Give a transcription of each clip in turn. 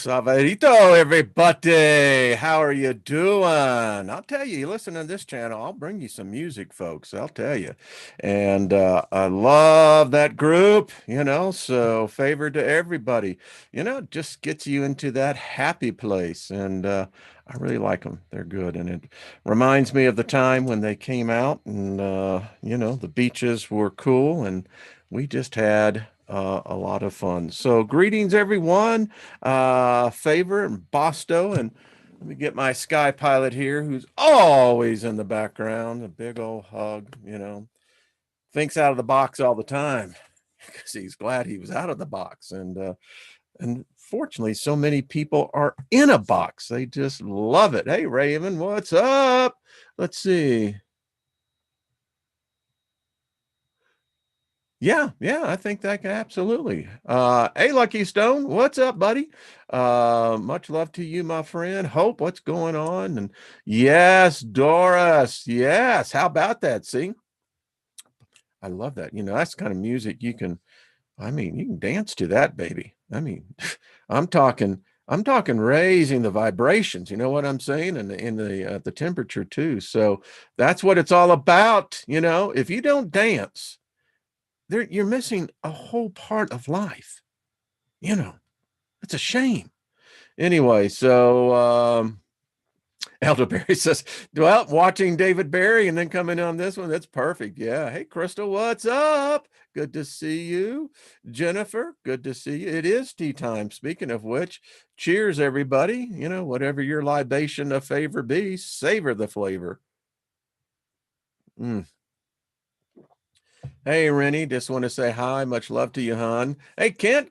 Savarito, everybody. How are you doing? I'll tell you, you listen to this channel, I'll bring you some music, folks. I'll tell you. And I love that group, so favor to everybody. It just gets you into that happy place. And I really like them. They're good. And it reminds me of the time when they came out and, the beaches were cool and we just had a lot of fun. So greetings, everyone. Favor and Bosto, and let me get my Sky Pilot here, who's always in the background. A big old hug, thinks out of the box all the time because he's glad he was out of the box. And fortunately, so many people are in a box. They just love it. Hey, Raven, what's up? Let's see. Yeah, I think that can absolutely. Hey, Lucky Stone, what's up, buddy? Much love to you, my friend. Hope, what's going on? And yes, Doris, yes. How about that? See, I love that. That's the kind of music you can dance to that, baby. I'm talking, raising the vibrations. You know what I'm saying? And in the temperature too. So that's what it's all about. If you don't dance, you're missing a whole part of life. It's a shame. Anyway, so Elderberry says, well, watching David Barry and then coming on this one, that's perfect. Yeah. Hey, Crystal, what's up? Good to see you. Jennifer, good to see you. It is tea time. Speaking of which, cheers, everybody. Whatever your libation of favor be, savor the flavor. Hey, Rennie, just want to say hi. Much love to you, hon. Hey, Kent,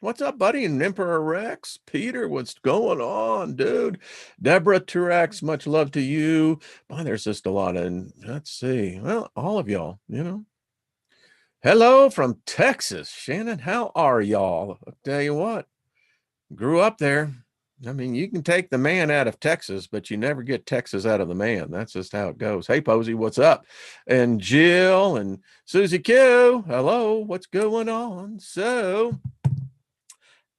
what's up, buddy? And Emperor Rex, Peter, what's going on, dude? Deborah Turex, much love to you. Boy, there's just a lot of, let's see. Well, all of y'all, Hello from Texas. Shannon, how are y'all? I'll tell you what, grew up there. You can take the man out of Texas, but you never get Texas out of the man. That's just how it goes. Hey, Posey, what's up? And Jill and Susie Q, hello, what's going on? So,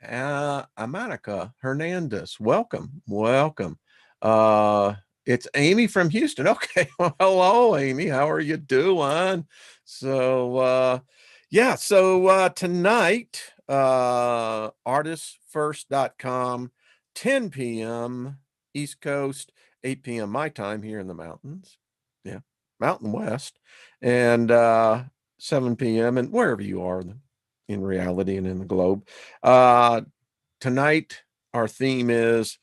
Amanica Hernandez, welcome. It's Amy from Houston. Okay, well, hello, Amy. How are you doing? So, yeah, so tonight, artistfirst.com, 10 p.m. East Coast, 8 p.m. my time here in the mountains. Yeah, Mountain West, and 7 p.m. and wherever you are in reality and in the globe. Tonight, our theme is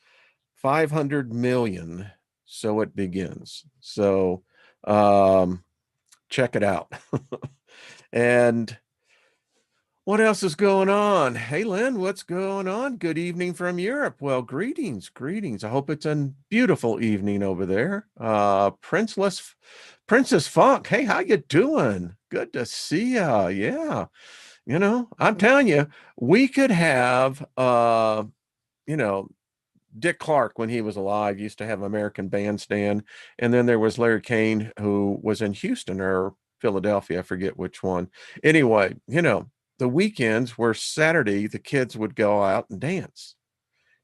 500 million. So it begins. So check it out. And what else is going on? Hey, Lynn, what's going on? Good evening from Europe. Well, greetings. I hope it's a beautiful evening over there. Princess Funk. Hey, how you doing? Good to see ya. Yeah. I'm telling you, we could have, Dick Clark, when he was alive, used to have American Bandstand. And then there was Larry Kane, who was in Houston or Philadelphia. I forget which one. Anyway, the weekends were Saturday, the kids would go out and dance.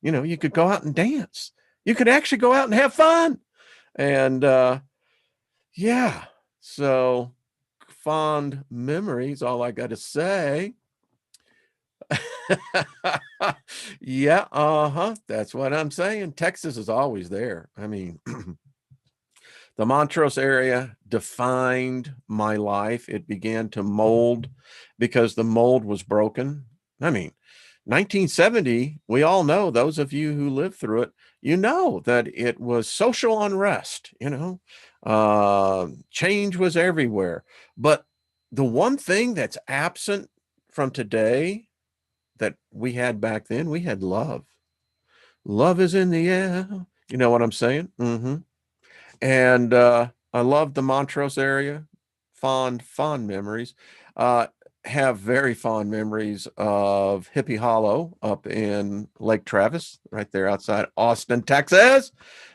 You could go out and dance. You could actually go out and have fun. And yeah, so fond memories, all I got to say. Yeah, that's what I'm saying. Texas is always there. The Montrose area defined my life. It began to mold because the mold was broken. 1970, we all know, those of you who lived through it, that it was social unrest, change was everywhere. But the one thing that's absent from today that we had back then, we had love. Love is in the air. You know what I'm saying? And I love the Montrose area. Fond memories. Have very fond memories of Hippie Hollow up in Lake Travis, right there outside Austin, Texas.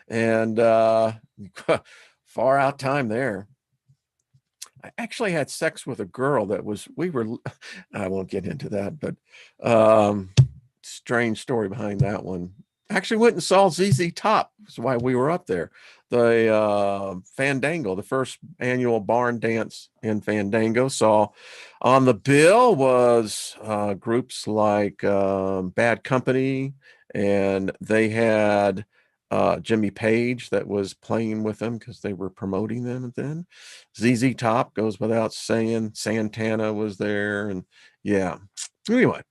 And far out time there. I actually had sex with a girl that was, I won't get into that, but strange story behind that one. Actually went and saw ZZ Top. That's why we were up there. The Fandango, the first annual barn dance in Fandango. Saw on the bill was groups like Bad Company, and they had Jimmy Page that was playing with them because they were promoting them. And then ZZ Top goes without saying. Santana was there, and yeah. Anyway,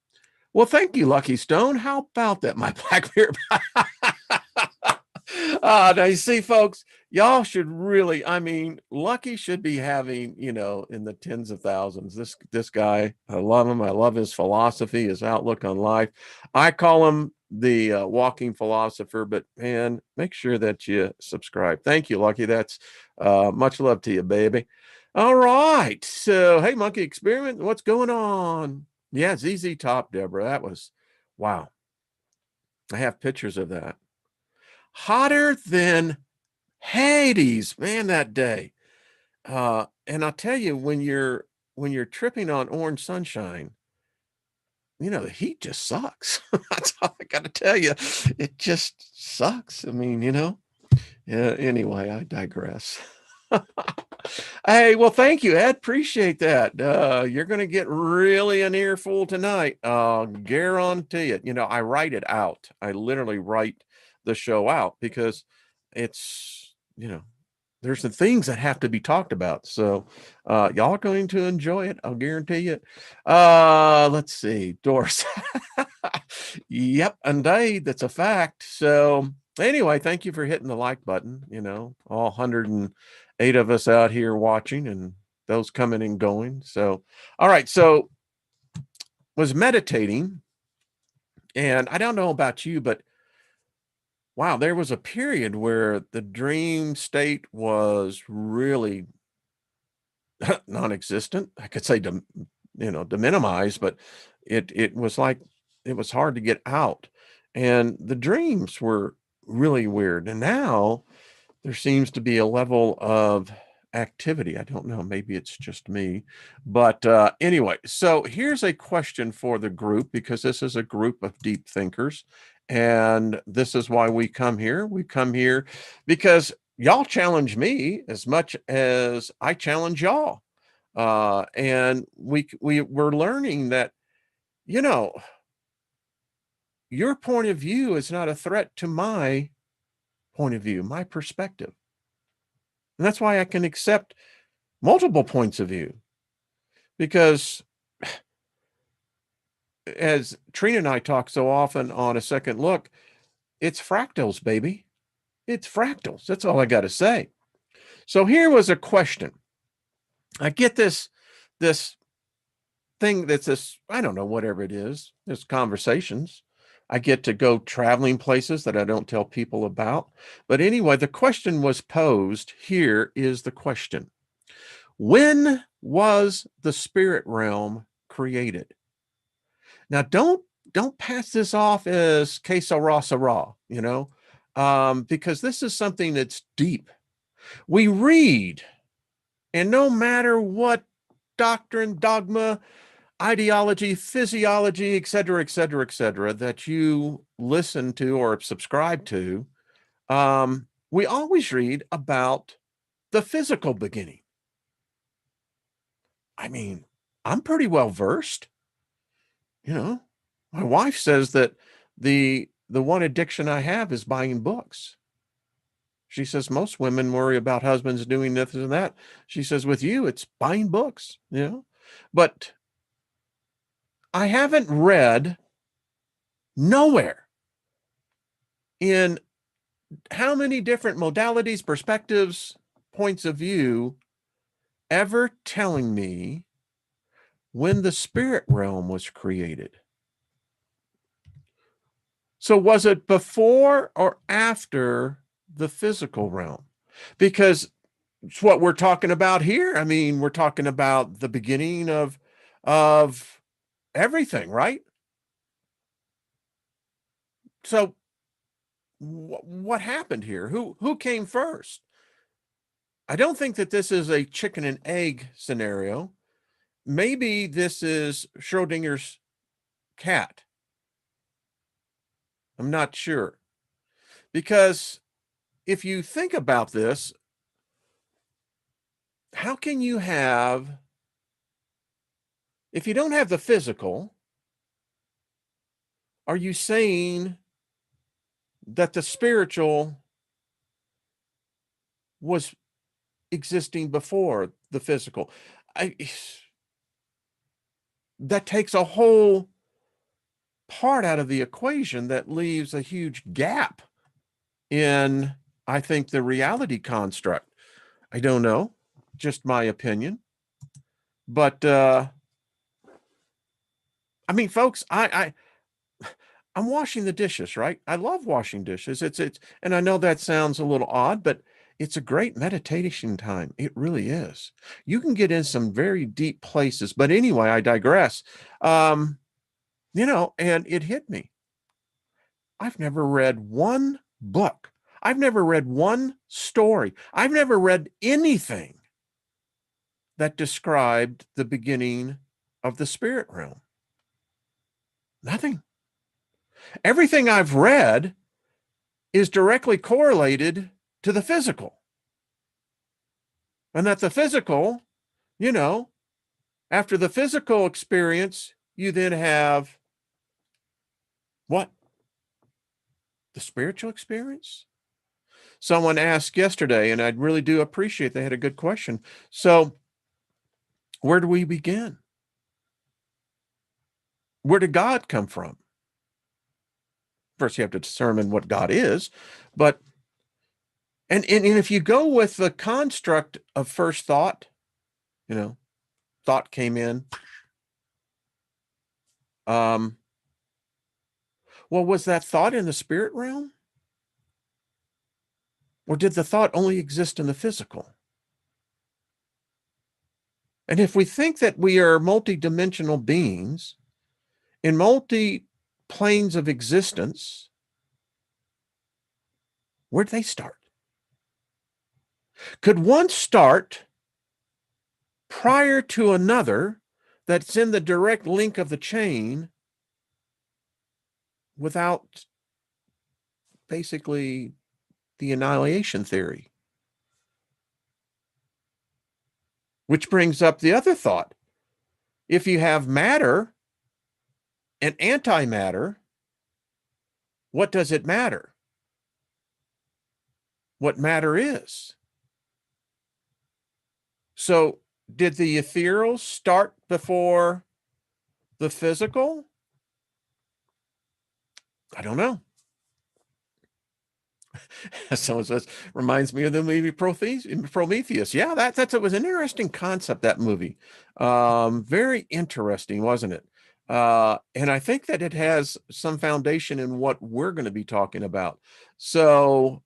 well, thank you, Lucky Stone. How about that, my Blackbeard? Now you see, folks, y'all should really, I mean, Lucky should be having, you know, in the tens of thousands. This guy, I love him. I love his philosophy, his outlook on life. I call him the walking philosopher, but man, make sure that you subscribe. Thank you, Lucky. That's much love to you, baby. All right. So, hey, Monkey Experiment, what's going on? Yeah, ZZ Top, Deborah. That was, wow. I have pictures of that. Hotter than Hades, man, that day. And I'll tell you, when you're tripping on orange sunshine, you know, the heat just sucks. That's all I got to tell you. It just sucks. I mean, you know, yeah, anyway, I digress. Hey, well, thank you, Ed. Appreciate that. You're going to get really an earful tonight. Guarantee it. You know, I write it out. I literally write the show out because it's, you know, there's the things that have to be talked about. So y'all are going to enjoy it. I'll guarantee it. Let's see. Doris. Yep, indeed. That's a fact. So anyway, thank you for hitting the like button. You know, all 108 of us out here watching and those coming and going. So, all right. So was meditating, and I don't know about you, but wow, there was a period where the dream state was really non-existent. I could say to, you know, to minimize, but it was like it was hard to get out. And the dreams were really weird. And now there seems to be a level of activity. I don't know, maybe it's just me. But anyway, so here's a question for the group, because this is a group of deep thinkers. And this is why we come here. We come here because y'all challenge me as much as I challenge y'all. And we're learning that, you know, your point of view is not a threat to my point of view, my perspective. And that's why I can accept multiple points of view, because as Trina and I talk so often on A Second Look, it's fractals, baby. It's fractals. That's all I got to say. So here was a question. I get this thing that's this, I don't know, whatever it is, there's conversations. I get to go traveling places that I don't tell people about. But anyway, the question was posed. Here is the question. When was the spirit realm created? Now, don't pass this off as que sera, sera, you know, because this is something that's deep. We read, and no matter what doctrine, dogma, ideology, physiology, et cetera, that you listen to or subscribe to, we always read about the physical beginning. I mean, I'm pretty well versed. You know, my wife says that the one addiction I have is buying books. She says most women worry about husbands doing this and that. She says with you, it's buying books, you know. But I haven't read nowhere in how many different modalities, perspectives, points of view ever telling me when the spirit realm was created. So was it before or after the physical realm? Because it's what we're talking about here. I mean, we're talking about the beginning of everything, right? So what happened here? Who came first? I don't think that this is a chicken and egg scenario. Maybe this is Schrodinger's cat. I'm not sure. Because if you think about this, how can you have, if you don't have the physical, are you saying that the spiritual was existing before the physical? That takes a whole part out of the equation that leaves a huge gap in, I think, the reality construct. I don't know, just my opinion. But I mean, folks, I'm washing the dishes, right? I love washing dishes. It's and I know that sounds a little odd, but it's a great meditation time. It really is. You can get in some very deep places. But anyway, I digress. You know, and it hit me. I've never read one book. I've never read one story. I've never read anything that described the beginning of the spirit realm. Nothing. Everything I've read is directly correlated to the physical. And that the physical, you know, after the physical experience, you then have what? The spiritual experience? Someone asked yesterday, and I really do appreciate they had a good question. So, where do we begin? Where did God come from? First, you have to determine what God is, but and if you go with the construct of first thought, you know, thought came in. Well, was that thought in the spirit realm? Or did the thought only exist in the physical? And if we think that we are multidimensional beings in multi planes of existence, where'd they start? Could one start prior to another that's in the direct link of the chain without basically the annihilation theory? Which brings up the other thought. If you have matter and antimatter, what does it matter? What matter is. So did the ethereal start before the physical? I don't know. Someone says, reminds me of the movie Prometheus. Yeah, that it was an interesting concept, that movie. Very interesting, wasn't it? And I think that it has some foundation in what we're going to be talking about. So,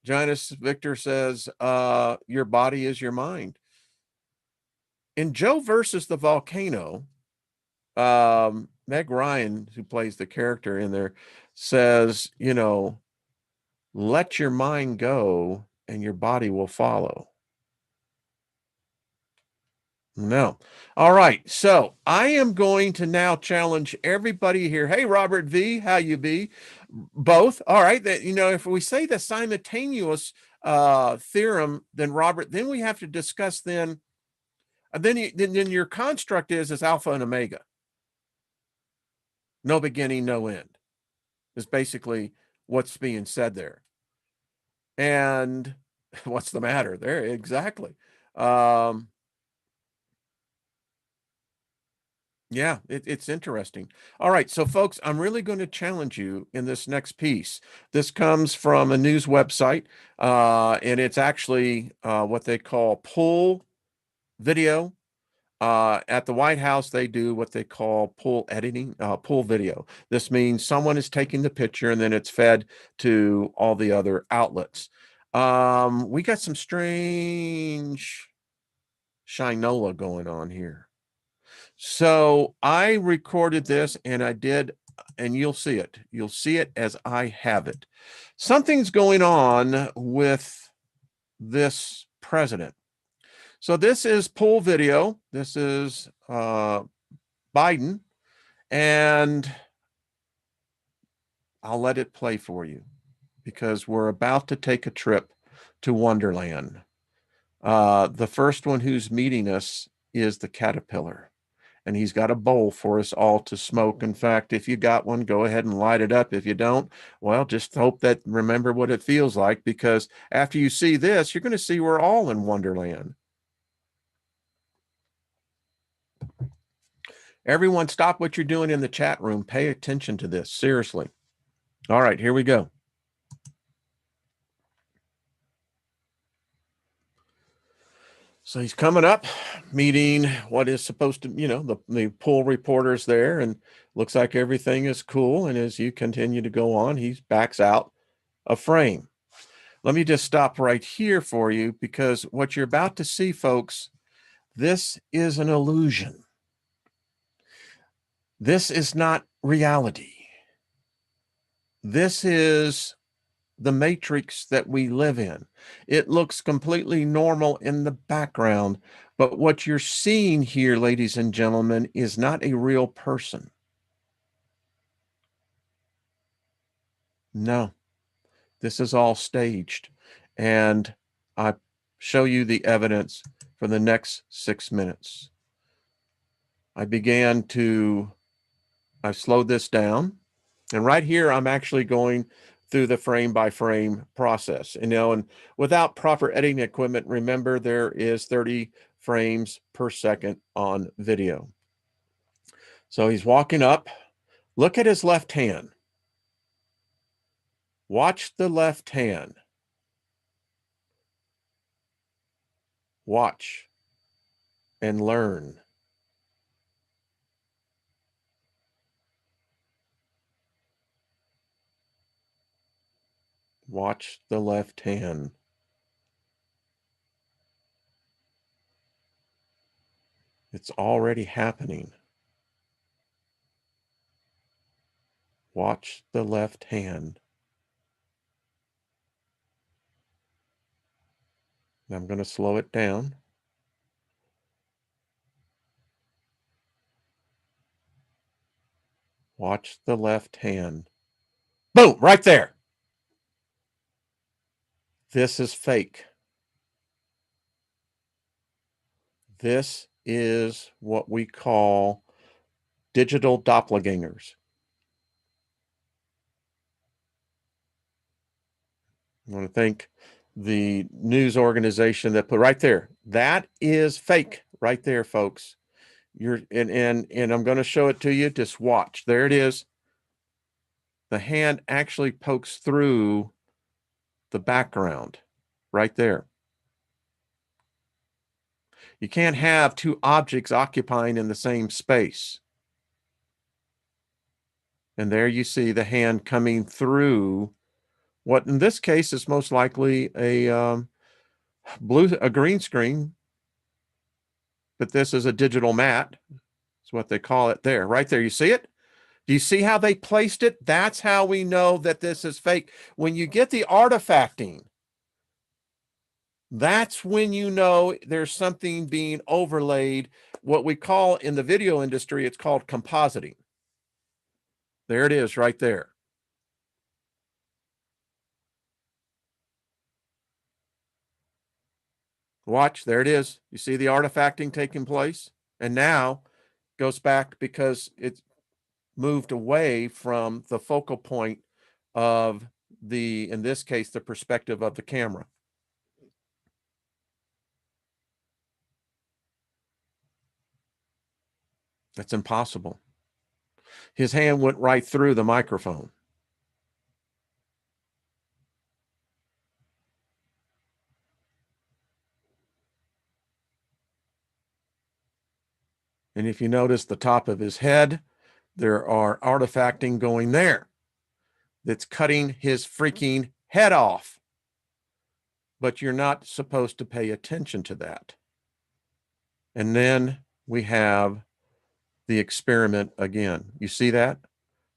Janus Victor says, your body is your mind. In Joe versus the Volcano, Meg Ryan, who plays the character in there, says, you know, let your mind go and your body will follow. No. All right. So I am going to now challenge everybody here. Hey, Robert V, how you be? Both. All right. That, you know, if we say the simultaneous theorem, then Robert, then we have to discuss then your construct is alpha and omega. No beginning, no end is basically what's being said there. And what's the matter there? Exactly. Yeah, it's interesting. All right, so folks, I'm really going to challenge you in this next piece. This comes from a news website, and it's actually what they call pull video. At the White House, they do what they call pull editing, pull video. This means someone is taking the picture and then it's fed to all the other outlets. We got some strange shinola going on here. So I recorded this and I did, and you'll see it. You'll see it as I have it. Something's going on with this president. So this is poll video. This is Biden. And I'll let it play for you because we're about to take a trip to Wonderland. The first one who's meeting us is the caterpillar, and he's got a bowl for us all to smoke. In fact, if you got one, go ahead and light it up. If you don't, well, just hope that remember what it feels like, because after you see this, you're going to see we're all in Wonderland. Everyone, stop what you're doing in the chat room. Pay attention to this. Seriously. All right, here we go. So he's coming up, meeting what is supposed to, the pool reporters there, and looks like everything is cool. And as you continue to go on, he backs out a frame. Let me just stop right here for you, because what you're about to see, folks, this is an illusion. This is not reality. This is the matrix that we live in. It looks completely normal in the background, but what you're seeing here, ladies and gentlemen, is not a real person. No, this is all staged. And I show you the evidence for the next 6 minutes. I slowed this down, and right here, I'm actually going through the frame by frame process, and without proper editing equipment, remember there is 30 frames per second on video. So he's walking up. Look at his left hand. Watch the left hand. Watch and learn. Watch the left hand. It's already happening. Watch the left hand. I'm going to slow it down. Watch the left hand. Boom, right there. This is fake. This is what we call digital doppelgangers. I want to thank the news organization that put right there. That is fake right there, folks. And I'm going to show it to you. Just watch. There it is. The hand actually pokes through the background right there. You can't have two objects occupying in the same space. And there you see the hand coming through what in this case is most likely a green screen, but this is a digital mat. That's what they call it there. Right there. You see it? Do you see how they placed it? That's how we know that this is fake. When you get the artifacting, that's when you know there's something being overlaid. What we call in the video industry, it's called compositing. There it is right there. Watch, there it is. You see the artifacting taking place? And now goes back because it's moved away from the focal point of in this case, the perspective of the camera. That's impossible. His hand went right through the microphone. And if you notice the top of his head, there are artifacting going there that's cutting his freaking head off. But you're not supposed to pay attention to that. And then we have the experiment again. You see that?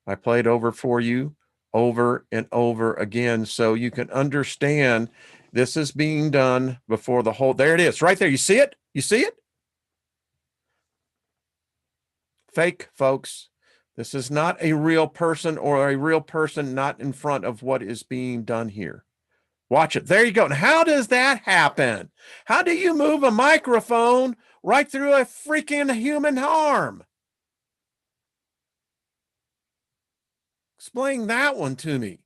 I played over for you over and over again so you can understand this is being done before the whole. There it is, right there. You see it? You see it? Fake, folks. This is not a real person or a real person not in front of what is being done here. Watch it. There you go. And how does that happen? How do you move a microphone right through a freaking human arm? Explain that one to me.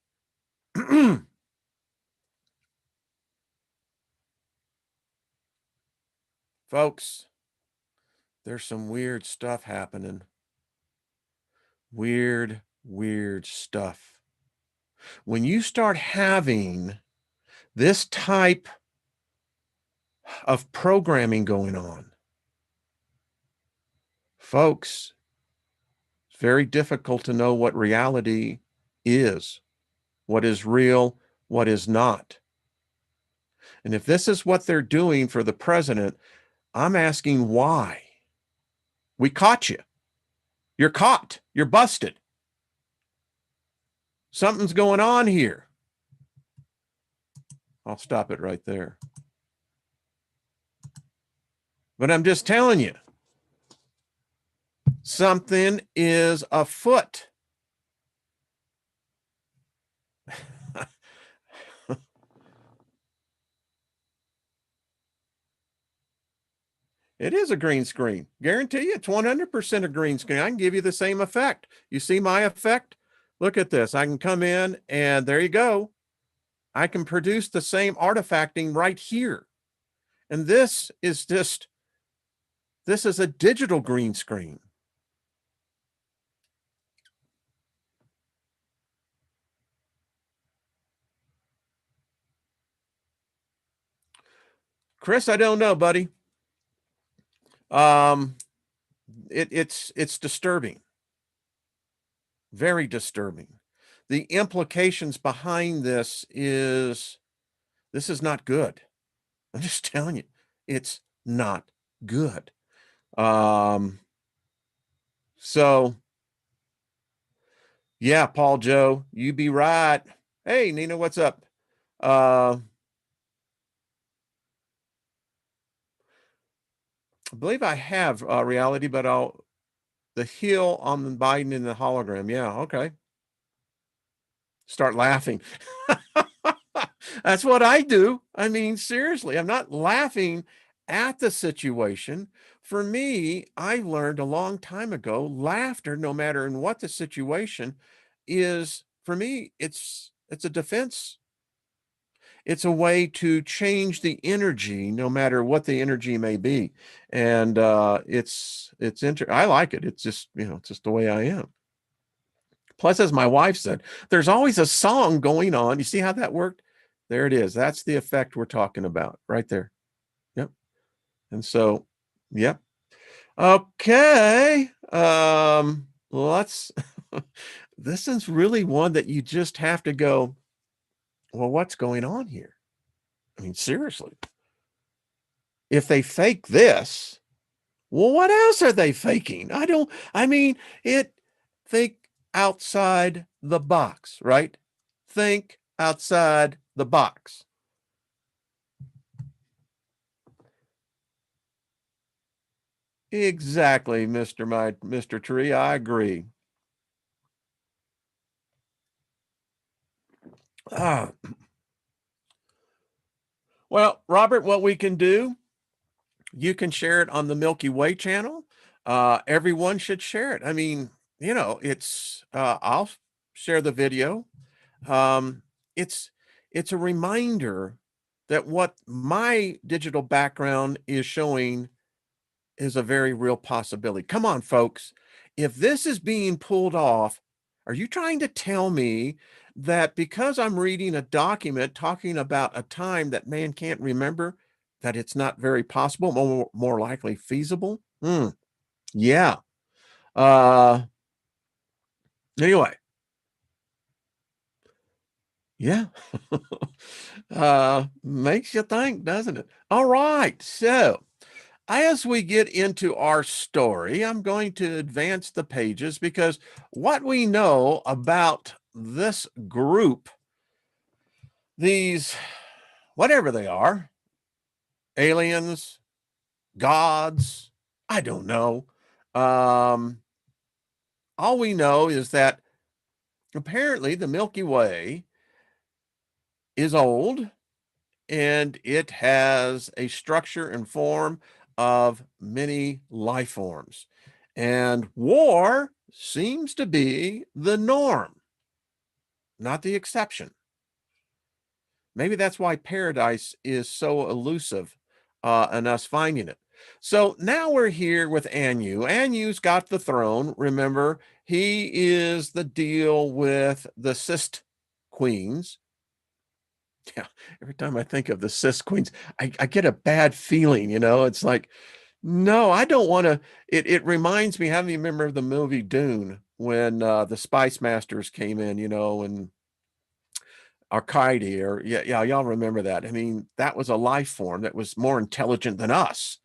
Folks, there's some weird stuff happening. Weird stuff. When you start having this type of programming going on, folks, it's very difficult to know what reality is, what is real, what is not. And if this is what they're doing for the president, I'm asking why. We caught you. You're caught. You're busted. Something's going on here. I'll stop it right there. But I'm just telling you, something is afoot. It is a green screen. Guarantee you it's 100% a green screen. I can give you the same effect. You see my effect? Look at this. I can come in and there you go. I can produce the same artifacting right here. And this is a digital green screen. Chris, I don't know, buddy. It's disturbing. Very disturbing. The implications behind this is not good. I'm just telling you, it's not good. So yeah, Paul Joe, you be right. Hey, Nina, what's up? I believe I have reality, but the heel on the Biden in the hologram. Yeah, okay. Start laughing. That's what I do. I mean, seriously, I'm not laughing at the situation. For me, I learned a long time ago, laughter, no matter in what the situation is, for me, it's a defense. It's a way to change the energy, no matter what the energy may be. And I like it. It's just, it's just the way I am. Plus, as my wife said, there's always a song going on. You see how that worked? There it is. That's the effect we're talking about right there. Yep. And so, yep. Okay. Let's, this is really one that you just have to go, well, what's going on here? I mean, seriously. If they fake this, well, what else are they faking? Think outside the box, right? Think outside the box. Exactly, Mr. Tree. I agree. Well, Robert, what we can do, you can share it on the Milky Way channel. Everyone should share it. I mean, I'll share the video. It's a reminder that what my digital background is showing is a very real possibility. Come on, folks. If this is being pulled off, are you trying to tell me that because I'm reading a document talking about a time that man can't remember, that it's not very possible, more likely feasible? Yeah. Anyway. Yeah. Makes you think, doesn't it? All right. So as we get into our story, I'm going to advance the pages because what we know about this group, these, whatever they are, aliens, gods, I don't know. All we know is that apparently the Milky Way is old and it has a structure and form of many life forms. And war seems to be the norm, not the exception. Maybe that's why paradise is so elusive and us finding it. So now we're here with Anu. Anu's got the throne. Remember, he is the deal with the SSS-T Queens. Yeah, every time I think of the SSS-T Queens, I get a bad feeling, you know, it's like, no, I don't want to. It reminds me, how do you remember the movie Dune when the Spice Masters came in, you know, and Arcady, or yeah, y'all remember that. I mean, that was a life form that was more intelligent than us.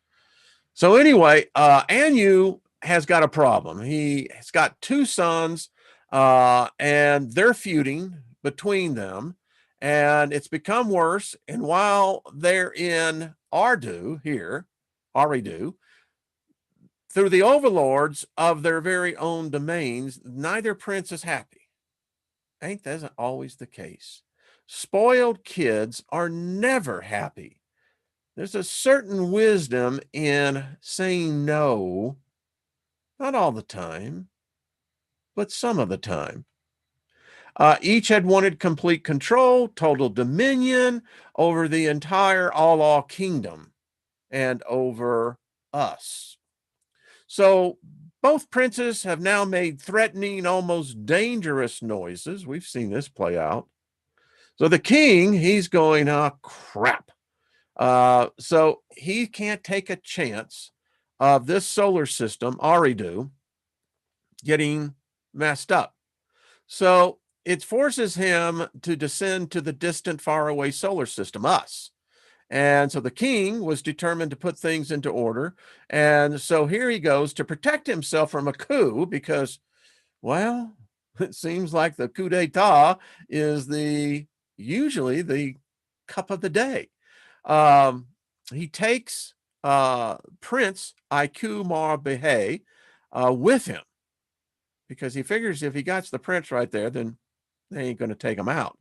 So anyway, Anu has got a problem. He has got two sons, and they're feuding between them, and it's become worse. And while they're in Aridu, through the overlords of their very own domains, neither prince is happy. Ain't that always the case? Spoiled kids are never happy. There's a certain wisdom in saying no, not all the time, but some of the time. Each had wanted complete control, total dominion over the entire all kingdom and over us. So both princes have now made threatening, almost dangerous noises. We've seen this play out. So the king, he's going, oh, crap. So he can't take a chance of this solar system, Aridu, getting messed up. So it forces him to descend to the distant, faraway solar system, us. And so the king was determined to put things into order. And so here he goes to protect himself from a coup because, well, it seems like the coup d'etat is usually the cup of the day. He takes Prince Iku Mar with him because he figures if he got the prince right there, then they ain't going to take him out.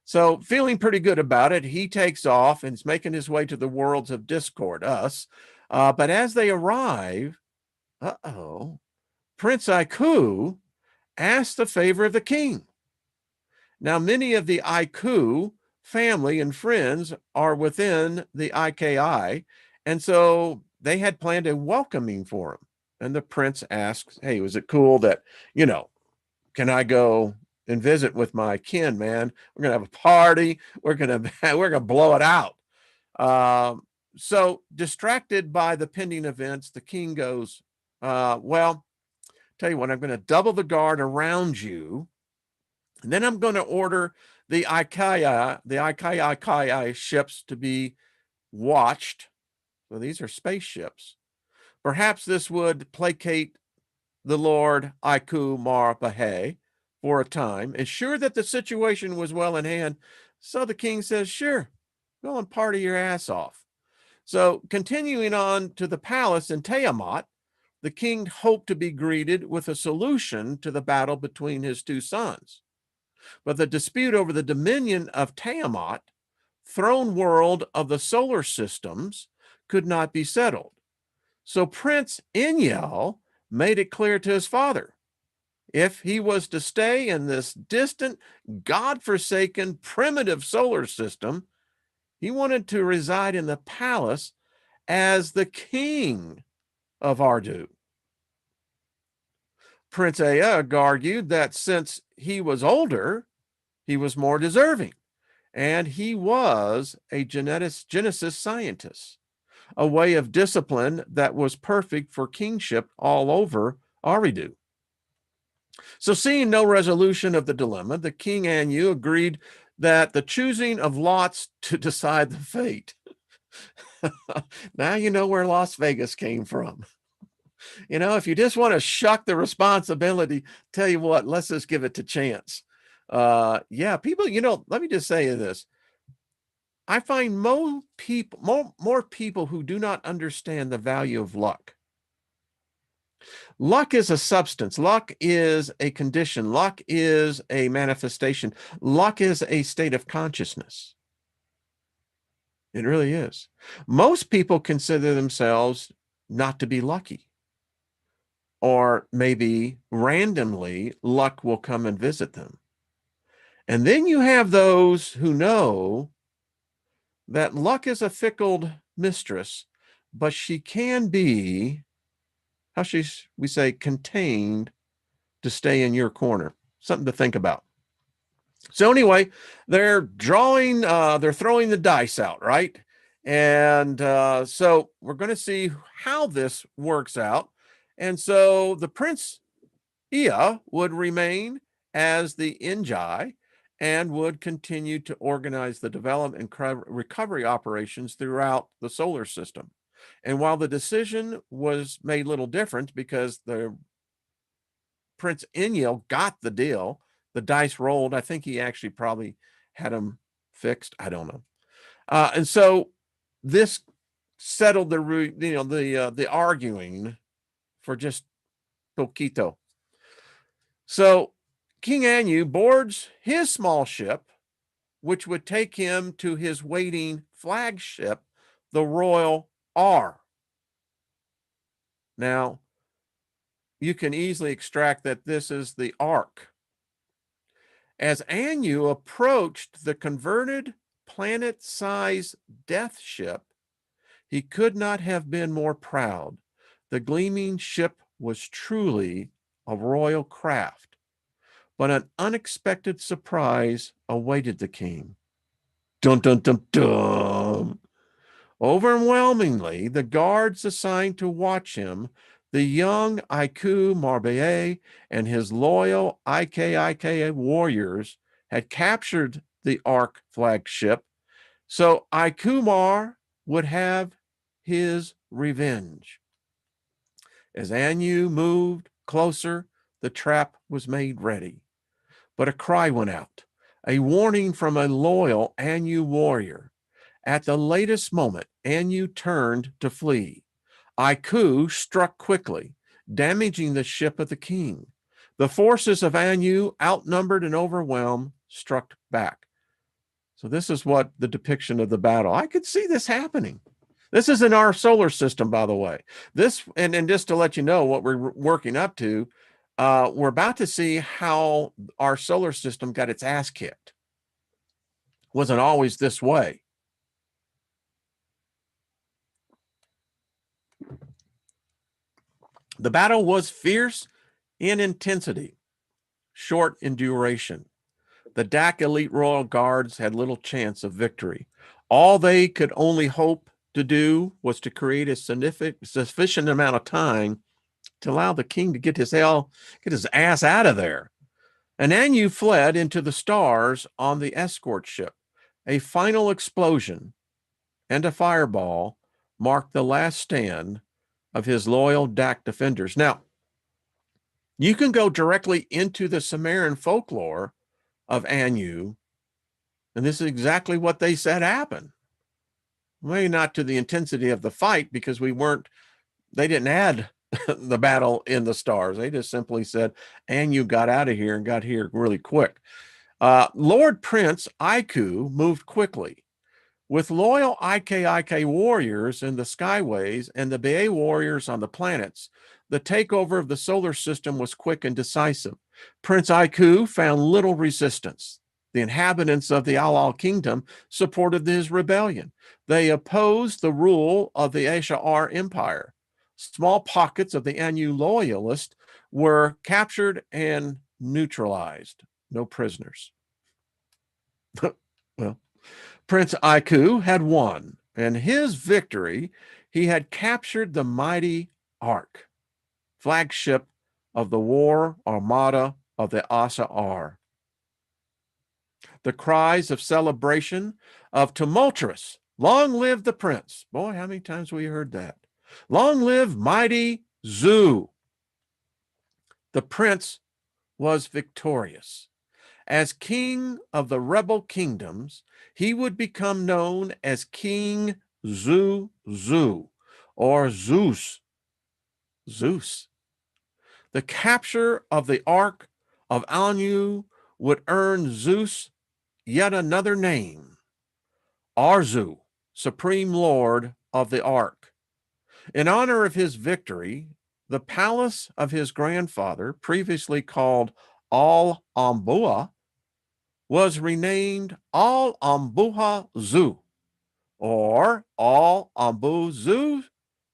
So feeling pretty good about it, he takes off and is making his way to the worlds of discord, us. But as they arrive, Prince Iku asks the favor of the king. Now, many of the Iku family and friends are within the IKI, and so they had planned a welcoming for him. And the prince asks, hey, was it cool that, can I go and visit with my kin, man? We're going to have a party. We're going to blow it out. So distracted by the pending events, the king goes, well, tell you what, I'm going to double the guard around you. And then I'm going to order the Ikai ships to be watched. So these are spaceships. Perhaps this would placate the Lord Iku Mar Pahe for a time, ensure that the situation was well in hand. So the king says, sure, go and party your ass off. So continuing on to the palace in Tiamat, the king hoped to be greeted with a solution to the battle between his two sons. But the dispute over the dominion of Tiamat, throne world of the solar systems, could not be settled. So Prince Inyel made it clear to his father, if he was to stay in this distant, God-forsaken, primitive solar system, he wanted to reside in the palace as the king of Ardu. Prince Aeg argued that since he was older, he was more deserving, and he was a genesis scientist, a way of discipline that was perfect for kingship all over Aridu. So seeing no resolution of the dilemma, the king Anu agreed that the choosing of lots to decide the fate. Now you know where Las Vegas came from. If you just want to shuck the responsibility, tell you what, let's just give it to chance. Yeah, people, let me just say this. I find more people who do not understand the value of luck. Luck is a substance. Luck is a condition. Luck is a manifestation. Luck is a state of consciousness. It really is. Most people consider themselves not to be lucky, or maybe randomly luck will come and visit them. And then you have those who know that luck is a fickle mistress, but she can be, how should we say, contained to stay in your corner. Something to think about. So anyway, they're throwing the dice out, right? And so we're going to see how this works out. And so the Prince Ea would remain as the Injai and would continue to organize the development and recovery operations throughout the solar system. And while the decision was made little difference because the Prince Enyo got the deal, the dice rolled. I think he actually probably had them fixed. I don't know. And so this settled the arguing for just poquito. So King Anu boards his small ship, which would take him to his waiting flagship, the Royal R. Now, you can easily extract that this is the Ark. As Anu approached the converted planet-sized death ship, he could not have been more proud. The gleaming ship was truly a royal craft, but an unexpected surprise awaited the king. Dun, dun, dun, dun. Overwhelmingly, the guards assigned to watch him, the young Aiku Marbeille and his loyal IK warriors, had captured the Ark flagship, so Aikumar would have his revenge. As Anu moved closer, the trap was made ready. But a cry went out, a warning from a loyal Anu warrior. At the latest moment, Anu turned to flee. Aiku struck quickly, damaging the ship of the king. The forces of Anu, outnumbered and overwhelmed, struck back. So this is what the depiction of the battle. I could see this happening. This is in our solar system, by the way. This, and just to let you know what we're working up to, we're about to see how our solar system got its ass kicked. Wasn't always this way. The battle was fierce in intensity, short in duration. The DAC elite royal guards had little chance of victory. All they could only hope to do was to create a sufficient amount of time to allow the king to get his ass out of there. And Anu fled into the stars on the escort ship. A final explosion and a fireball marked the last stand of his loyal DAC defenders. Now, you can go directly into the Sumerian folklore of Anu, and this is exactly what they said happened. Maybe not to the intensity of the fight, because they didn't add the battle in the stars. They just simply said Anu got out of here and got here really quick. Lord Prince Aiku moved quickly. With loyal IK warriors in the skyways and the BA warriors on the planets, the takeover of the solar system was quick and decisive. Prince Aiku found little resistance. The inhabitants of the Alal kingdom supported his rebellion. They opposed the rule of the Asha'ar Empire. Small pockets of the Anu loyalists were captured and neutralized. No prisoners. Well, Prince Aiku had won, and his victory, he had captured the mighty Ark, flagship of the war armada of the Asha'ar. The cries of celebration, of tumultuous, long live the prince. Boy, how many times we heard that? Long live mighty Zeus. The prince was victorious. As king of the rebel kingdoms, he would become known as King Zu, or Zeus. Zeus. The capture of the Ark of Anu would earn Zeus yet another name, Arzu, Supreme Lord of the Ark. In honor of his victory, the palace of his grandfather, previously called Al-Ambuha, was renamed Al-Ambuha Zu, or Al-Ambu Zu,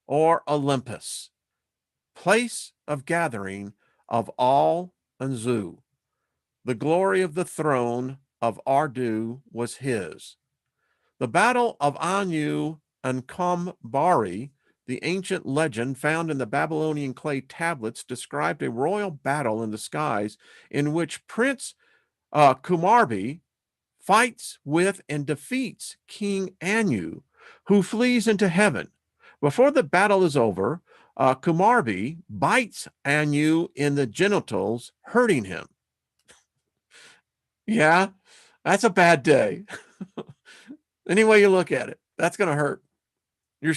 or Olympus, place of gathering of Al and Zu. The glory of the throne of Ardu was his. The battle of Anu and Kambari, the ancient legend found in the Babylonian clay tablets, described a royal battle in the skies in which Prince Kumarbi fights with and defeats King Anu, who flees into heaven. Before the battle is over, Kumarbi bites Anu in the genitals, hurting him. Yeah, that's a bad day. Any way you look at it, that's going to hurt. The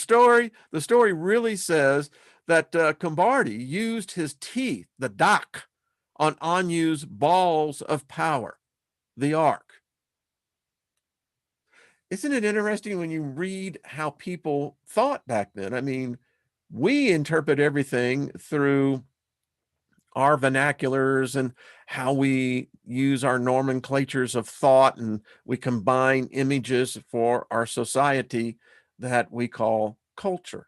story really says that Kumarbi used his teeth, the dak, on Anu's balls of power, the ark. Isn't it interesting when you read how people thought back then? I mean, we interpret everything through our vernaculars and how we use our nomenclatures of thought, and we combine images for our society that we call culture.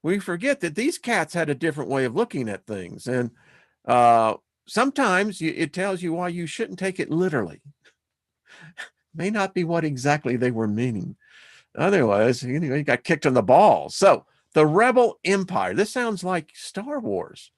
We forget that these cats had a different way of looking at things, and sometimes it tells you why you shouldn't take it literally. May not be what exactly they were meaning. Otherwise, you got kicked in the balls. So the rebel empire, this sounds like Star Wars.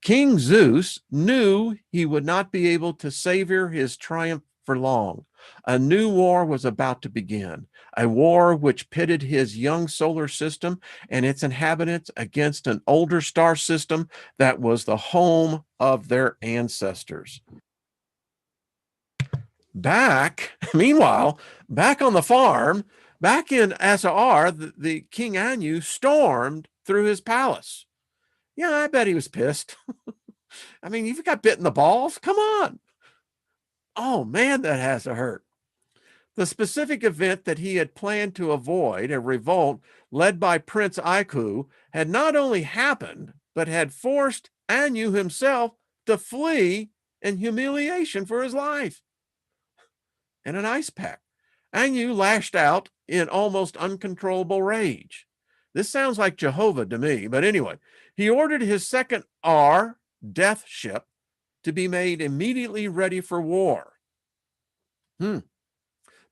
King Zeus knew he would not be able to savor his triumph for long. A new war was about to begin, a war which pitted his young solar system and its inhabitants against an older star system that was the home of their ancestors. Meanwhile, back on the farm, back in SR, the King Anu stormed through his palace. Yeah, I bet he was pissed. I mean, you've got bit in the balls. Come on. Oh, man, that has to hurt. The specific event that he had planned to avoid, a revolt led by Prince Aiku, had not only happened, but had forced Anu himself to flee in humiliation for his life. In an ice pack, Anu lashed out in almost uncontrollable rage. This sounds like Jehovah to me, but anyway, he ordered his second R, death ship, to be made immediately ready for war. The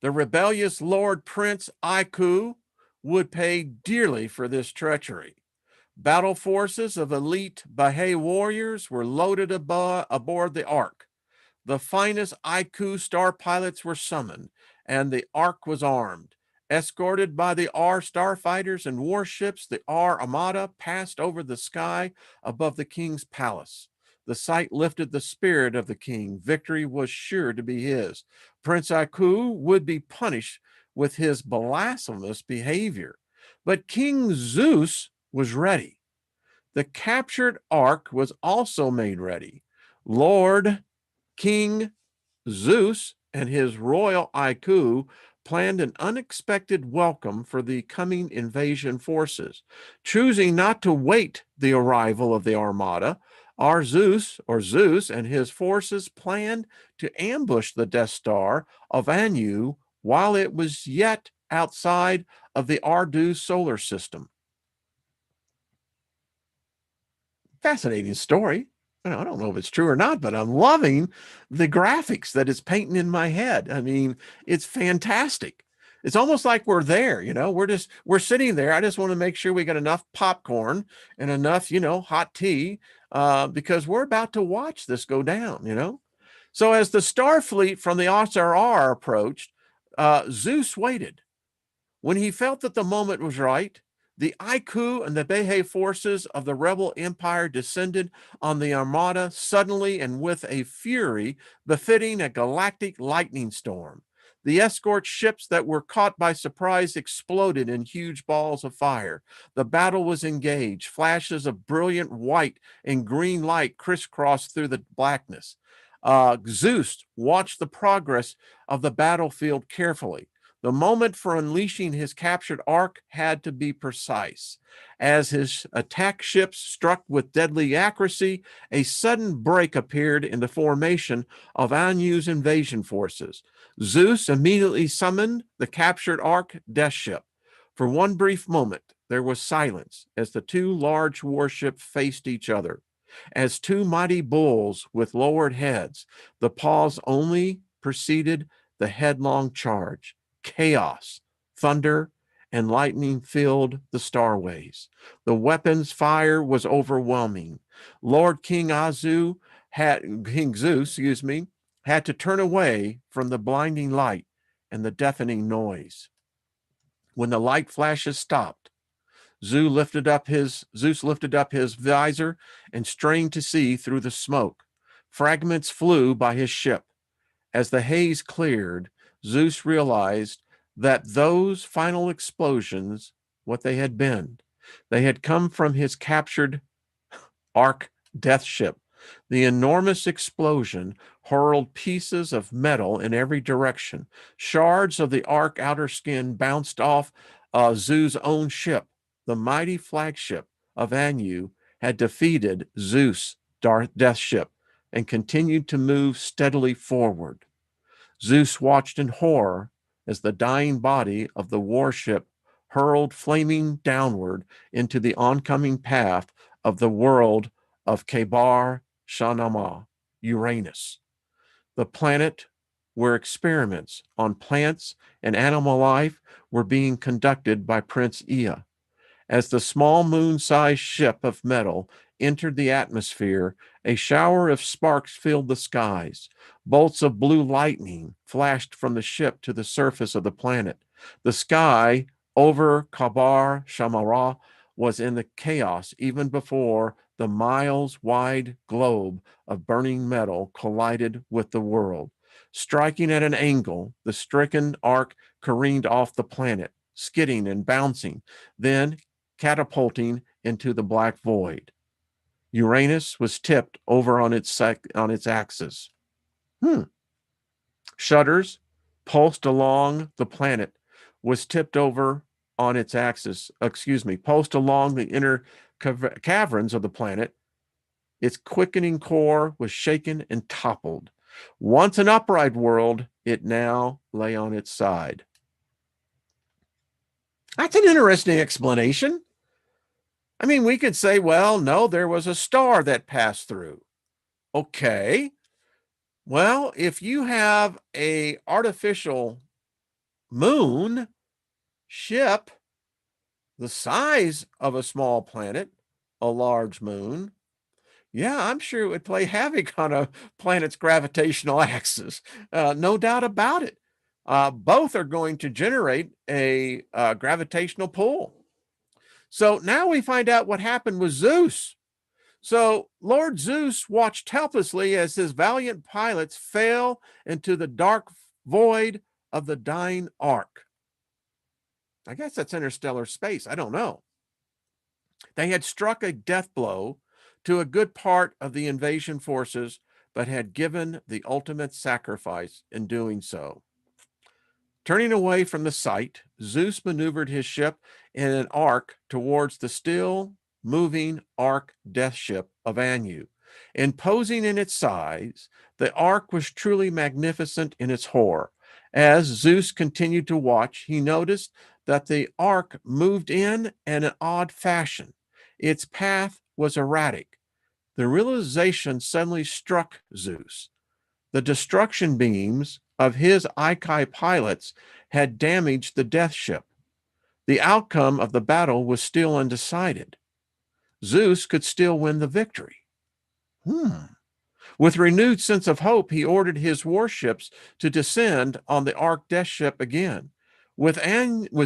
rebellious Lord Prince Aiku would pay dearly for this treachery. Battle forces of elite Baha'i warriors were loaded aboard the Ark. The finest Aiku star pilots were summoned, and the Ark was armed. Escorted by the R starfighters and warships, the R Armada passed over the sky above the king's palace. The sight lifted the spirit of the king. Victory was sure to be his. Prince Aiku would be punished with his blasphemous behavior. But King Zeus was ready. The captured Ark was also made ready. Lord King Zeus and his royal Aiku planned an unexpected welcome for the coming invasion forces. Choosing not to wait the arrival of the Armada, Zeus and his forces planned to ambush the Death Star of Anu while it was yet outside of the Ardu solar system. Fascinating story. I don't know if it's true or not, but I'm loving the graphics that it's painting in my head. I mean, it's fantastic. It's almost like we're there, we're sitting there. I just want to make sure we got enough popcorn and enough, hot tea, because we're about to watch this go down, So as the Starfleet from the SRR approached, Zeus waited. When he felt that the moment was right, the Aiku and the Baha'i forces of the rebel empire descended on the Armada suddenly and with a fury befitting a galactic lightning storm. The escort ships that were caught by surprise exploded in huge balls of fire. The battle was engaged. Flashes of brilliant white and green light crisscrossed through the blackness. Zeus watched the progress of the battlefield carefully. The moment for unleashing his captured ark had to be precise. As his attack ships struck with deadly accuracy, a sudden break appeared in the formation of Anu's invasion forces. Zeus immediately summoned the captured ark death ship. For one brief moment, there was silence as the two large warships faced each other. As two mighty bulls with lowered heads, the pause only preceded the headlong charge. Chaos, thunder, and lightning filled the starways. The weapons fire was overwhelming. Lord King Zeus, had to turn away from the blinding light and the deafening noise. When the light flashes stopped, Zeus lifted up his visor and strained to see through the smoke. Fragments flew by his ship. As the haze cleared, Zeus realized that those final explosions, what they had been, they had come from his captured ark death ship. The enormous explosion hurled pieces of metal in every direction. Shards of the ark outer skin bounced off Zeus' own ship. The mighty flagship of Anu had defeated Zeus' death ship and continued to move steadily forward. Zeus watched in horror as the dying body of the warship hurled flaming downward into the oncoming path of the world of Kebar Shanama, Uranus, the planet where experiments on plants and animal life were being conducted by Prince Ea. As the small moon-sized ship of metal entered the atmosphere, a shower of sparks filled the skies. Bolts of blue lightning flashed from the ship to the surface of the planet. The sky over Kabar Shamara was in the chaos even before the miles-wide globe of burning metal collided with the world. Striking at an angle, the stricken ark careened off the planet, skidding and bouncing, then catapulting into the black void. Uranus was tipped over on its axis. Shutters pulsed along the planet was tipped over on its axis. Pulsed along the inner caverns of the planet. Its quickening core was shaken and toppled. Once an upright world, it now lay on its side. That's an interesting explanation. I mean, we could say, well, no, there was a star that passed through. Okay. Well, if you have an artificial moon ship the size of a small planet, a large moon, yeah, I'm sure it would play havoc on a planet's gravitational axis. No doubt about it. Both are going to generate a gravitational pull. So now we find out what happened with Zeus. So Lord Zeus watched helplessly as his valiant pilots fell into the dark void of the dying ark. I guess that's interstellar space. I don't know. They had struck a death blow to a good part of the invasion forces, but had given the ultimate sacrifice in doing so. Turning away from the sight, Zeus maneuvered his ship in an arc towards the still moving ark death ship of Anu. Imposing in its size, the ark was truly magnificent in its horror. As Zeus continued to watch, he noticed that the ark moved in an odd fashion. Its path was erratic. The realization suddenly struck Zeus. The destruction beams of his Ikai pilots had damaged the death ship. The outcome of the battle was still undecided. Zeus could still win the victory. With renewed sense of hope, he ordered his warships to descend on the ark death ship again, with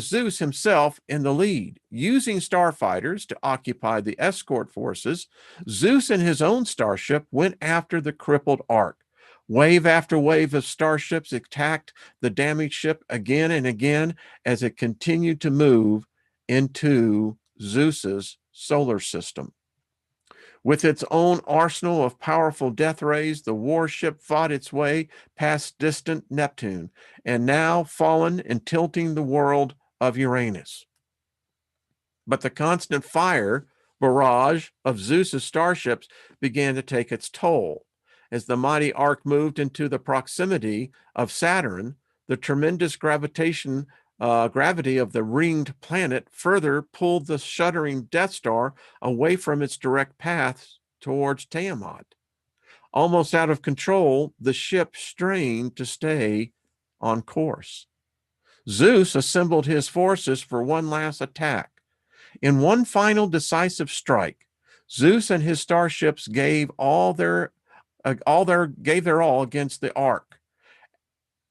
Zeus himself in the lead. Using starfighters to occupy the escort forces, Zeus and his own starship went after the crippled ark. Wave after wave of starships attacked the damaged ship again and again as it continued to move into Zeus's solar system. With its own arsenal of powerful death rays, the warship fought its way past distant Neptune and now fallen and tilting the world of Uranus. But the constant fire barrage of Zeus's starships began to take its toll. As the mighty ark moved into the proximity of Saturn, the tremendous gravity of the ringed planet further pulled the shuddering Death Star away from its direct path towards Tiamat. Almost out of control, the ship strained to stay on course. Zeus assembled his forces for one last attack. In one final decisive strike, Zeus and his starships gave their all against the ark.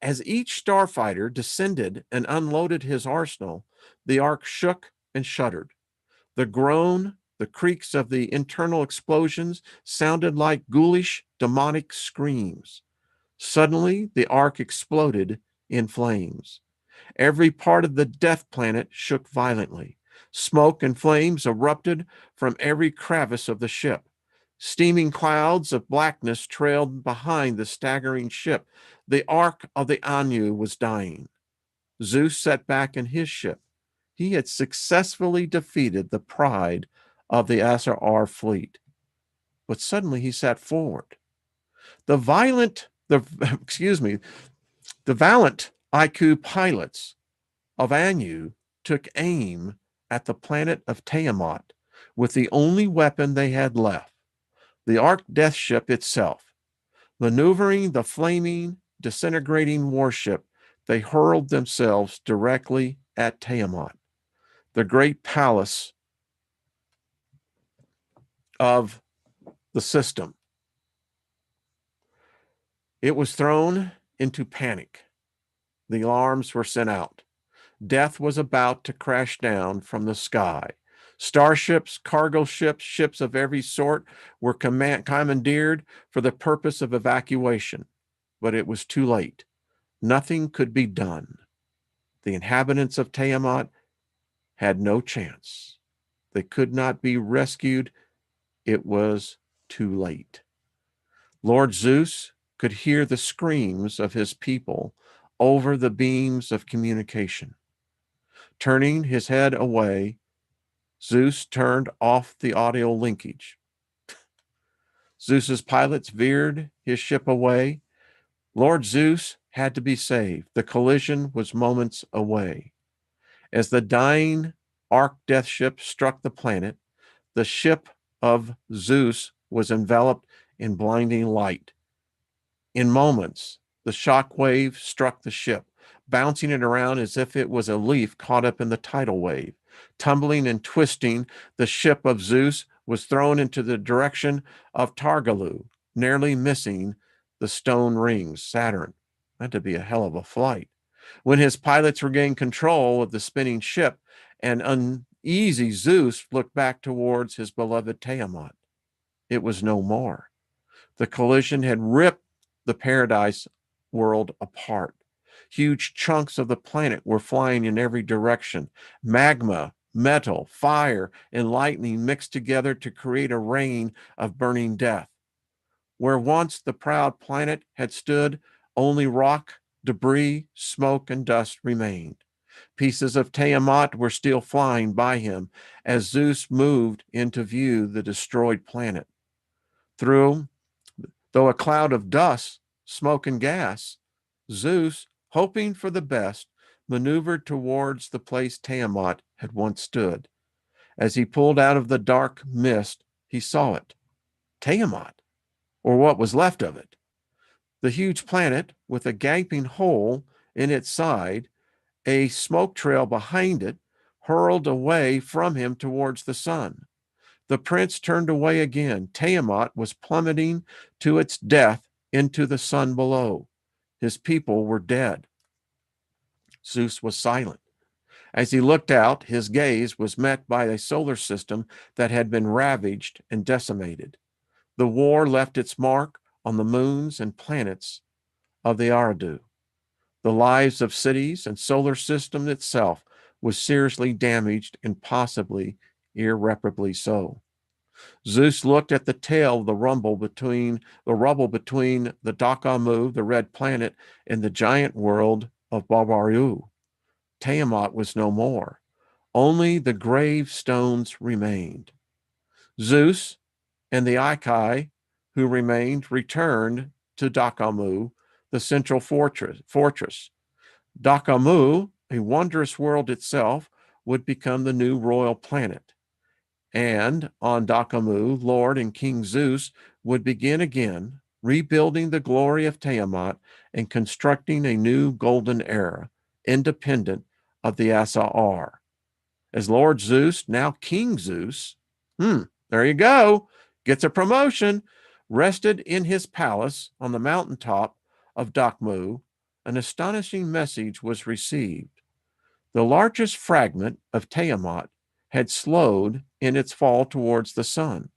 As each starfighter descended and unloaded his arsenal, the ark shook and shuddered. The groan, the creaks of the internal explosions sounded like ghoulish, demonic screams. Suddenly, the ark exploded in flames. Every part of the death planet shook violently. Smoke and flames erupted from every crevice of the ship. Steaming clouds of blackness trailed behind the staggering ship. The ark of the Anu was dying. Zeus sat back in his ship. He had successfully defeated the pride of the SRR fleet. But suddenly he sat forward. The valiant IQ pilots of Anu took aim at the planet of Tiamat with the only weapon they had left, the Ark Death Ship itself. Maneuvering the flaming, disintegrating warship, they hurled themselves directly at Tiamat, the great palace of the system. It was thrown into panic. The alarms were sent out. Death was about to crash down from the sky. Starships, cargo ships, ships of every sort were commandeered for the purpose of evacuation. But it was too late. Nothing could be done. The inhabitants of Tiamat had no chance. They could not be rescued. It was too late. Lord Zeus could hear the screams of his people over the beams of communication. Turning his head away, Zeus turned off the audio linkage. Zeus's pilots veered his ship away. Lord Zeus had to be saved. The collision was moments away. As the dying Ark Death Ship struck the planet, the ship of Zeus was enveloped in blinding light. In moments, the shock wave struck the ship, bouncing it around as if it was a leaf caught up in the tidal wave. Tumbling and twisting, the ship of Zeus was thrown into the direction of Targalu, nearly missing the stone rings, Saturn. That had to be a hell of a flight. When his pilots regained control of the spinning ship, an uneasy Zeus looked back towards his beloved Tiamat. It was no more. The collision had ripped the paradise world apart. Huge chunks of the planet were flying in every direction. Magma, metal, fire, and lightning mixed together to create a rain of burning death. Where once the proud planet had stood, only rock, debris, smoke, and dust remained. Pieces of Tiamat were still flying by him as Zeus moved into view the destroyed planet. Though a cloud of dust, smoke, and gas, Zeus, hoping for the best, maneuvered towards the place Tiamat had once stood. As he pulled out of the dark mist, he saw it. Tiamat, or what was left of it. The huge planet with a gaping hole in its side, a smoke trail behind it, hurled away from him towards the sun. The prince turned away again. Tiamat was plummeting to its death into the sun below. His people were dead. Zeus was silent. As he looked out, his gaze was met by a solar system that had been ravaged and decimated. The war left its mark on the moons and planets of the Eridu. The lives of cities and solar system itself was seriously damaged and possibly irreparably so. Zeus looked at the tail of the rubble between the Dakamu, the red planet, and the giant world of Babaru. Tiamat was no more. Only the gravestones remained. Zeus and the Ikai who remained returned to Dakamu, the central fortress. Dakamu, a wondrous world itself, would become the new royal planet. And on Dakamu, Lord and King Zeus would begin again, rebuilding the glory of Tiamat and constructing a new golden era, independent of the SR. As Lord Zeus, now King Zeus, there you go, gets a promotion, rested in his palace on the mountaintop of Dakmu, an astonishing message was received. The largest fragment of Tiamat had slowed in its fall towards the sun.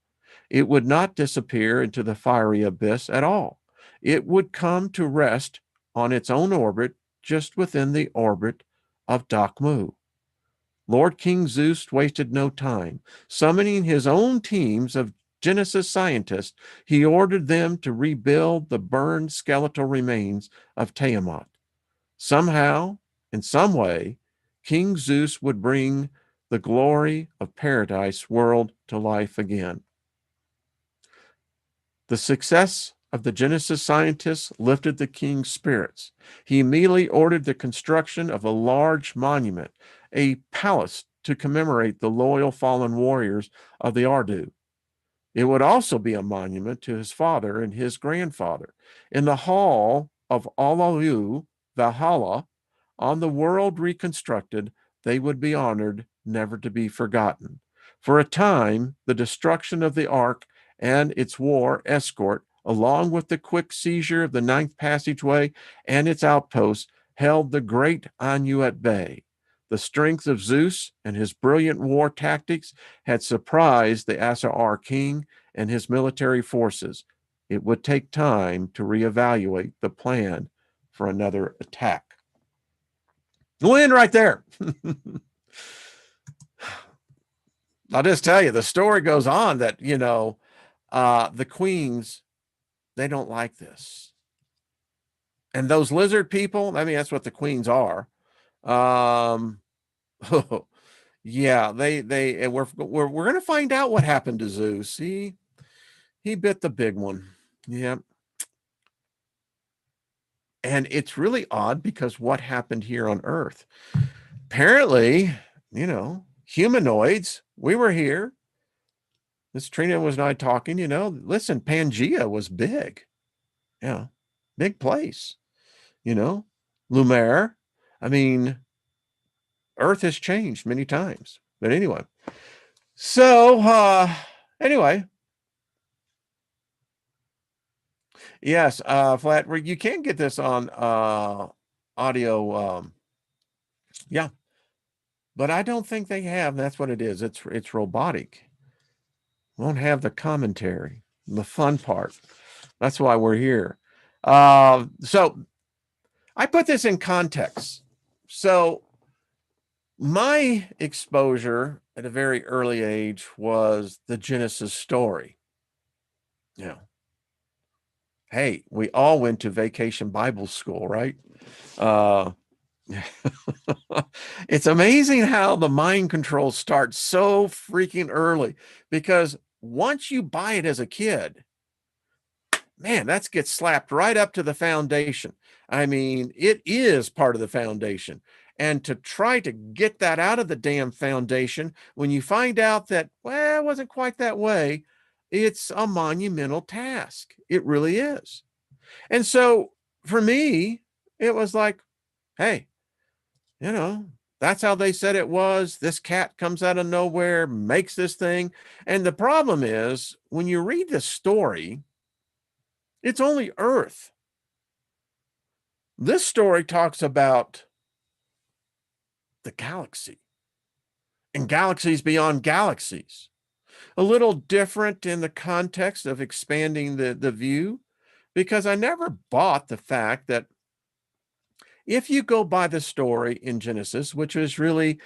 It would not disappear into the fiery abyss at all. It would come to rest on its own orbit just within the orbit of Dakmu. Lord King Zeus wasted no time. Summoning his own teams of Genesis scientists, he ordered them to rebuild the burned skeletal remains of Tiamat. Somehow, in some way, King Zeus would bring the glory of paradise world to life again. The success of the Genesis scientists lifted the king's spirits. He immediately ordered the construction of a large monument, a palace to commemorate the loyal fallen warriors of the Eridu. It would also be a monument to his father and his grandfather. In the hall of Alalu, Valhalla, on the world reconstructed, they would be honored, never to be forgotten. For a time, the destruction of the Ark and its war escort, along with the quick seizure of the ninth passageway and its outposts, held the great Anu at bay. The strength of Zeus and his brilliant war tactics had surprised the Asar king and his military forces. It would take time to reevaluate the plan for another attack. We'll end right there. I'll just tell you, the story goes on that, the queens, they don't like this. And those lizard people, I mean, that's what the queens are. Yeah, and we're going to find out what happened to Zeus. He bit the big one. Yeah. And it's really odd because what happened here on Earth? Apparently, humanoids, we were here. This Trina was not talking, listen, Pangea was big. Yeah. Big place, Lumiere. I mean, Earth has changed many times. But anyway. So, anyway. Yes, Flat, you can get this on audio. Yeah. But I don't think they have. That's what it is. It's robotic. Won't have the commentary, the fun part. That's why we're here. So I put this in context. So my exposure at a very early age was the Genesis story. Hey, we all went to Vacation Bible School, right? It's amazing how the mind control starts so freaking early, because once you buy it as a kid, man, that gets slapped right up to the foundation. I mean, it is part of the foundation. And to try to get that out of the damn foundation, when you find out that, well, it wasn't quite that way, it's a monumental task. It really is. And so for me, it was like, hey, that's how they said it was. This cat comes out of nowhere, makes this thing. And the problem is, when you read the story, it's only Earth. This story talks about the galaxy and galaxies beyond galaxies. A little different in the context of expanding the view. because I never bought the fact that if you go by the story in Genesis, which was really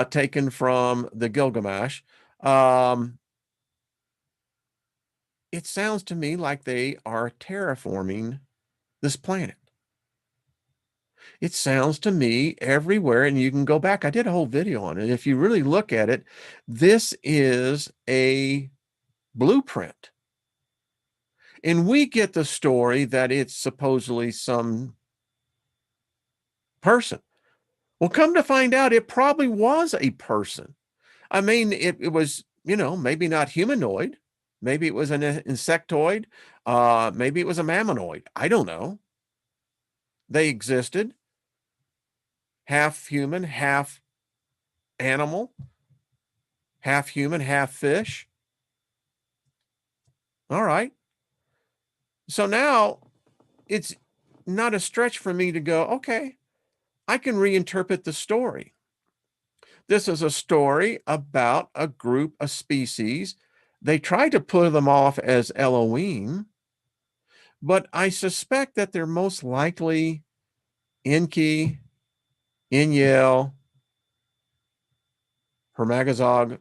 taken from the Gilgamesh, it sounds to me like they are terraforming this planet. It sounds to me everywhere, and you can go back. I did a whole video on it. If you really look at it, this is a blueprint. And we get the story that it's supposedly some person. Well, come to find out, it probably was a person. I mean, it was, maybe not humanoid. Maybe it was an insectoid. Maybe it was a mammaloid. I don't know. They existed. Half human, half animal, half human, half fish. All right. So now it's not a stretch for me to go, okay, I can reinterpret the story. This is a story about a group of species. They try to put them off as Elohim, but I suspect that they're most likely Enki, Inyel, Hermagazog,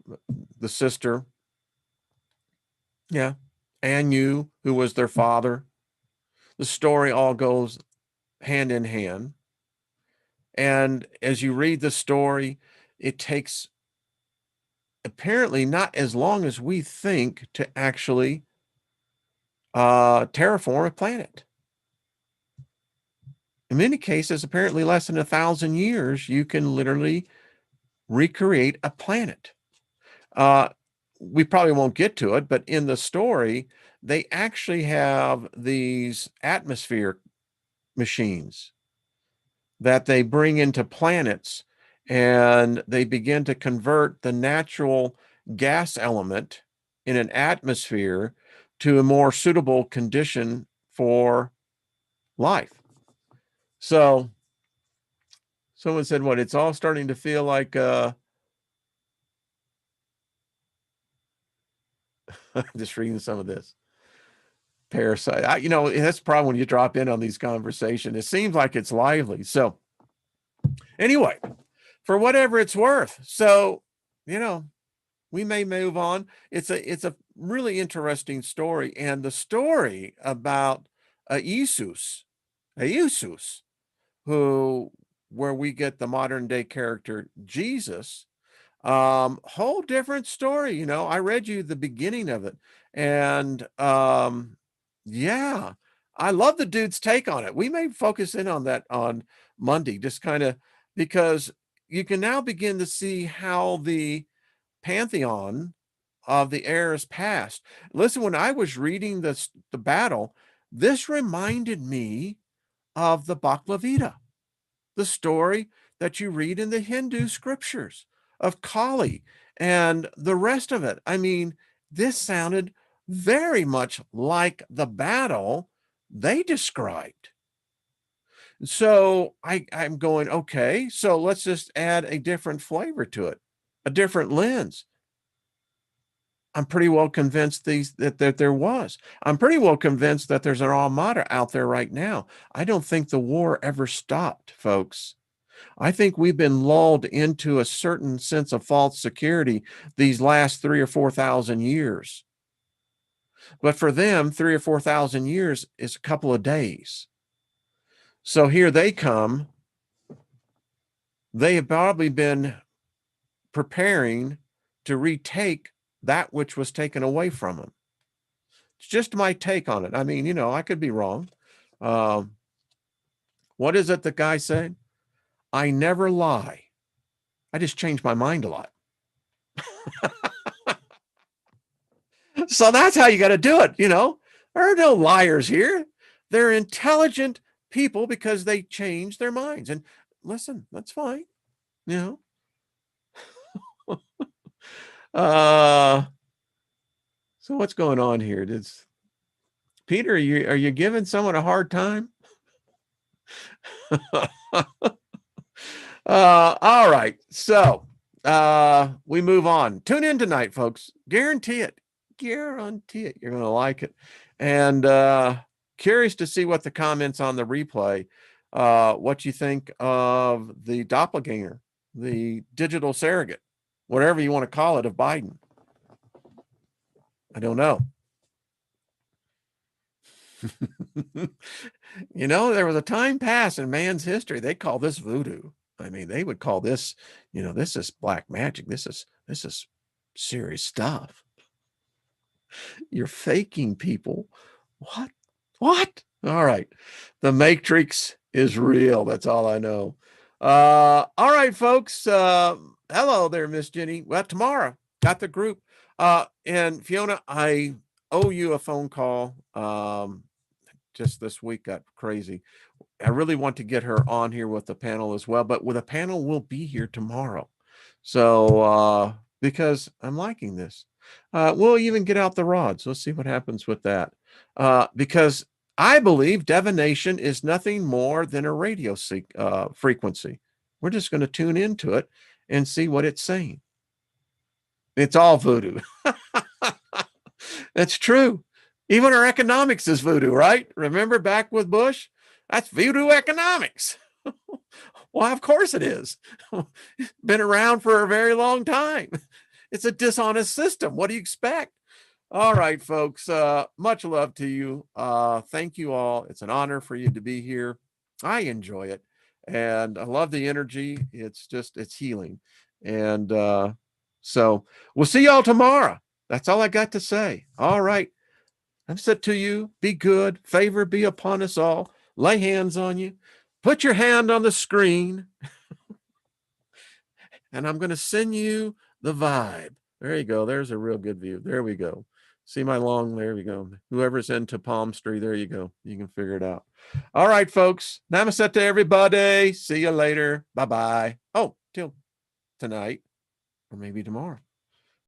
the sister. Yeah. Anu, who was their father. The story all goes hand in hand. And as you read the story, it takes apparently not as long as we think to actually terraform a planet. In many cases, apparently less than 1,000 years, you can literally recreate a planet. We probably won't get to it, but in the story, they actually have these atmosphere machines that they bring into planets, and they begin to convert the natural gas element in an atmosphere to a more suitable condition for life. So someone said, what, it's all starting to feel like just reading some of this. Parasite. That's the problem when you drop in on these conversations. It seems like it's lively. So anyway, for whatever it's worth. So, we may move on. It's a really interesting story. And the story about Eusus, where we get the modern day character Jesus, whole different story. I read you the beginning of it, and yeah, I love the dude's take on it. We may focus in on that on Monday, just kind of because you can now begin to see how the pantheon of the eras past. Listen, when I was reading the battle, this reminded me of the Bhagavad Gita, the story that you read in the Hindu scriptures of Kali and the rest of it. I mean, this sounded very much like the battle they described. So I'm going, okay, so let's just add a different flavor to it, a different lens. I'm pretty well convinced that there was. I'm pretty well convinced that there's an armada out there right now. I don't think the war ever stopped, folks. I think we've been lulled into a certain sense of false security these last 3,000 or 4,000 years. But for them, 3,000 or 4,000 years is a couple of days. So here they come. They have probably been preparing to retake that which was taken away from them. It's just my take on it. I mean, I could be wrong. What is it the guy said? I never lie. I just change my mind a lot. So that's how you got to do it. There are no liars here. They're intelligent people because they change their minds. And listen, that's fine. So what's going on here? Peter, are you giving someone a hard time? All right. So we move on. Tune in tonight, folks. Guarantee it. You're going to like it. And curious to see what the comments on the replay, what you think of the doppelganger, the digital surrogate, whatever you want to call it, of Biden. I don't know. You know, there was a time past in man's history, they call this voodoo. I mean, they would call this, you know, this is black magic. This is serious stuff. You're faking people. What? What? All right. The Matrix is real. That's all I know. All right, folks. Hello there, Miss Jenny. Well, tomorrow, got the group. And Fiona, I owe you a phone call. Just this week got crazy. I really want to get her on here with the panel as well, but with a panel will be here tomorrow. So, because I'm liking this, we'll even get out the rods. Let's see what happens with that. Because I believe divination is nothing more than a radio frequency. We're just going to tune into it and see what it's saying. It's all voodoo. That's true. Even our economics is voodoo, right? Remember back with Bush? That's voodoo economics. Well, of course it is. Been around for a very long time. It's a dishonest system. What do you expect? All right, folks. Much love to you. Thank you all. It's an honor for you to be here. I enjoy it. And I love the energy. It's healing. And so we'll see y'all tomorrow. That's all I got to say. All right. I've said to you, be good, favor be upon us all, lay hands on you, put your hand on the screen, and I'm going to send you the vibe. There you go. There's a real good view. There we go. See my long, there we go. Whoever's into palmistry, there you go. You can figure it out. All right, folks. Namaste to everybody. See you later. Bye-bye. Oh, till tonight or maybe tomorrow.